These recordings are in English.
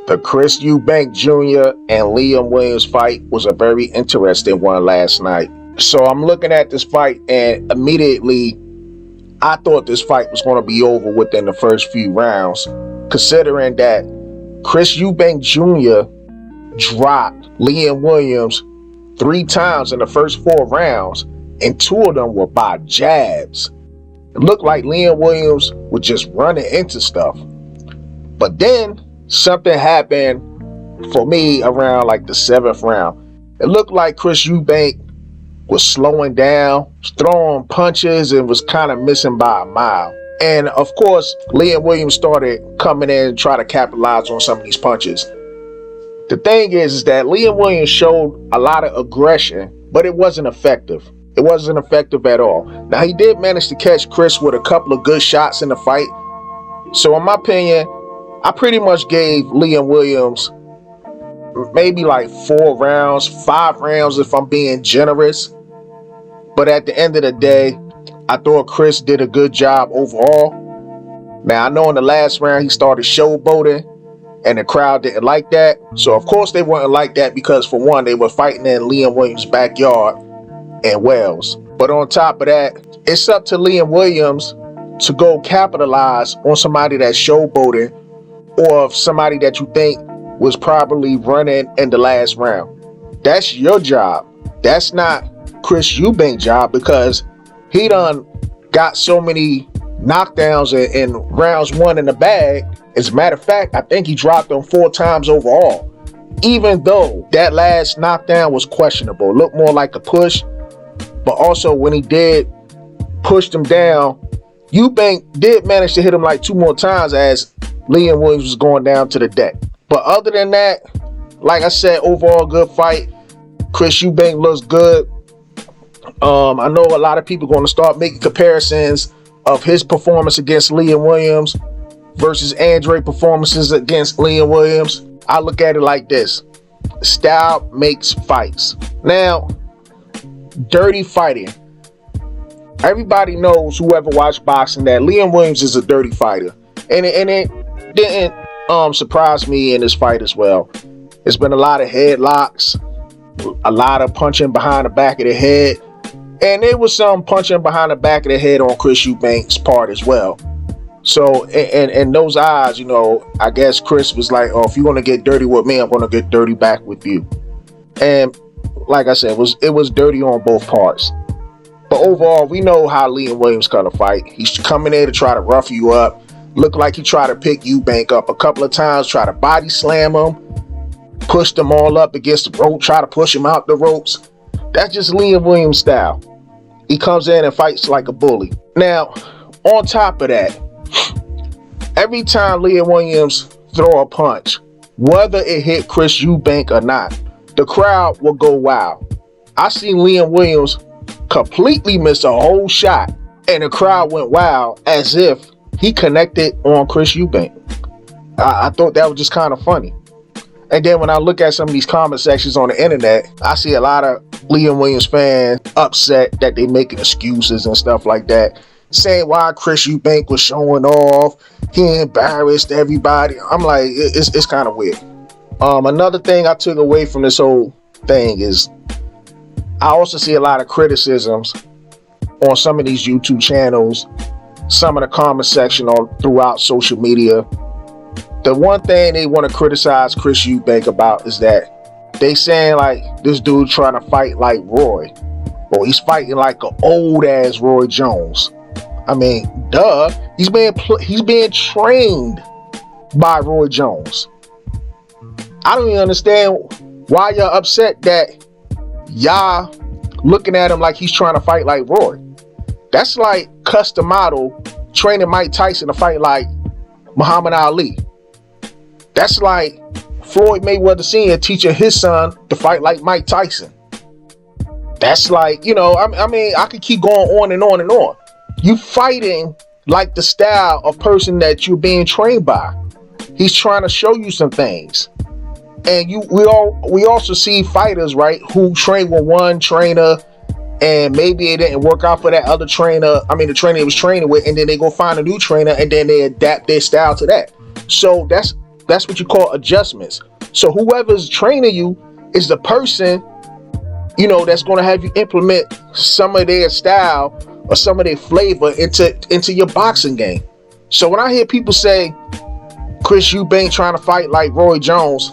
The Chris Eubank Jr. and Liam Williams fight was a very interesting one last night. So I'm looking at this fight, and immediately I thought this fight was going to be over within the first few rounds, considering that Chris Eubank Jr. dropped Liam Williams 3 times in the first 4 rounds, and 2 of them were by jabs. It looked like Liam Williams was just running into stuff. But then something happened for me around like the 7th round. It looked like Chris Eubank was slowing down, throwing punches, and was kind of missing by a mile. And of course, Liam Williams started coming in and trying to capitalize on some of these punches. The thing is that Liam Williams showed a lot of aggression, but it wasn't effective. It wasn't effective at all. Now, he did manage to catch Chris with a couple of good shots in the fight. So in my opinion, I pretty much gave Liam Williams maybe like 4 rounds, 5 rounds if I'm being generous. But at the end of the day, I thought Chris did a good job overall. Now, I know in the last round he started showboating, and the crowd didn't like that. So of course they wouldn't like that because, for one, they were fighting in Liam Williams' backyard in Wales. But on top of that, it's up to Liam Williams to go capitalize on somebody that's showboating, or somebody that you think was probably running in the last round. That's your job. That's not Chris Eubank's job, because he done got so many knockdowns in rounds 1 in the bag. As a matter of fact, I think he dropped them 4 times overall. Even though that last knockdown was questionable, it looked more like a push. But also when he did push him down, Eubank did manage to hit him like 2 more times as Liam Williams was going down to the deck. But other than that, like I said, overall good fight. Chris Eubank looks good. I know a lot of people are going to start making comparisons of his performance against Liam Williams versus Andre performances against Liam Williams. I look at it like this: style makes fights. Now, dirty fighting. Everybody knows, whoever watched boxing, that Liam Williams is a dirty fighter. And it didn't surprise me in this fight as well. It's been a lot of headlocks, a lot of punching behind the back of the head, and there was some punching behind the back of the head on Chris Eubank's part as well. So in those eyes, you know, I guess Chris was like, oh, if you're going to get dirty with me, I'm going to get dirty back with you. And like I said, it was dirty on both parts. But overall, we know how Liam Williams gonna fight. He's coming in to try to rough you up. Looked like he tried to pick Eubank up a couple of times, try to body slam him, push them all up against the rope, try to push him out the ropes. That's just Liam Williams' style. He comes in and fights like a bully. Now, on top of that, every time Liam Williams throw a punch, whether it hit Chris Eubank or not, the crowd will go wild. I seen Liam Williams completely miss a whole shot, and the crowd went wild as if he connected on Chris Eubank. I thought that was just kind of funny. And then when I look at some of these comment sections on the internet, I see a lot of Liam Williams fans upset that they making excuses and stuff like that, saying why Chris Eubank was showing off, he embarrassed everybody. I'm like, it's kind of weird. Another thing I took away from this whole thing is I also see a lot of criticisms on some of these YouTube channels, some of the comment section throughout social media. The one thing they want to criticize Chris Eubank about is that they saying like this dude trying to fight like Roy, or he's fighting like an old ass Roy Jones. I mean, duh, he's being trained by Roy Jones. I don't even understand why y'all upset that y'all looking at him like he's trying to fight like Roy. That's like custom model training Mike Tyson to fight like Muhammad Ali. That's like Floyd Mayweather Sr. teaching his son to fight like Mike Tyson. That's like, you know, I mean, I could keep going on and on and on. You fighting like the style of person that you're being trained by. He's trying to show you some things. And we also see fighters, right, who train with one trainer, and maybe it didn't work out for that other trainer. I mean, the trainer he was training with, and then they go find a new trainer, and then they adapt their style to that. So that's That's what you call adjustments. So whoever's training you is the person, that's going to have you implement some of their style or some of their flavor into your boxing game. So when I hear people say Chris Eubank trying to fight like Roy Jones,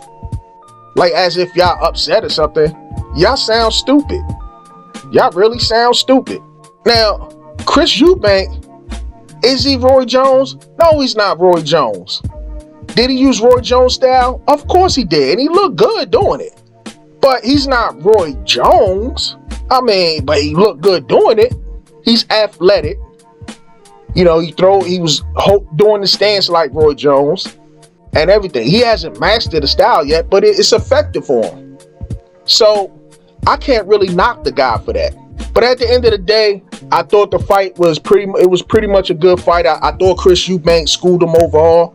like as if y'all upset or something, y'all sound stupid. Y'all really sound stupid. Now, Chris Eubank, is he Roy Jones? No, he's not Roy Jones. Did he use Roy Jones style? Of course he did, and he looked good doing it. But he's not Roy Jones. But he looked good doing it. He's athletic. He was doing the stance like Roy Jones and everything. He hasn't mastered the style yet, but it's effective for him. So I can't really knock the guy for that. But at the end of the day, I thought the fight was pretty much a good fight. I thought Chris Eubank schooled him overall.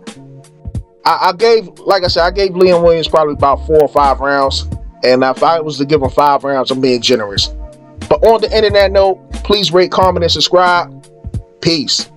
I gave Liam Williams probably about 4 or 5 rounds. And if I was to give him 5 rounds, I'm being generous. But on the internet note, please rate, comment, and subscribe. Peace.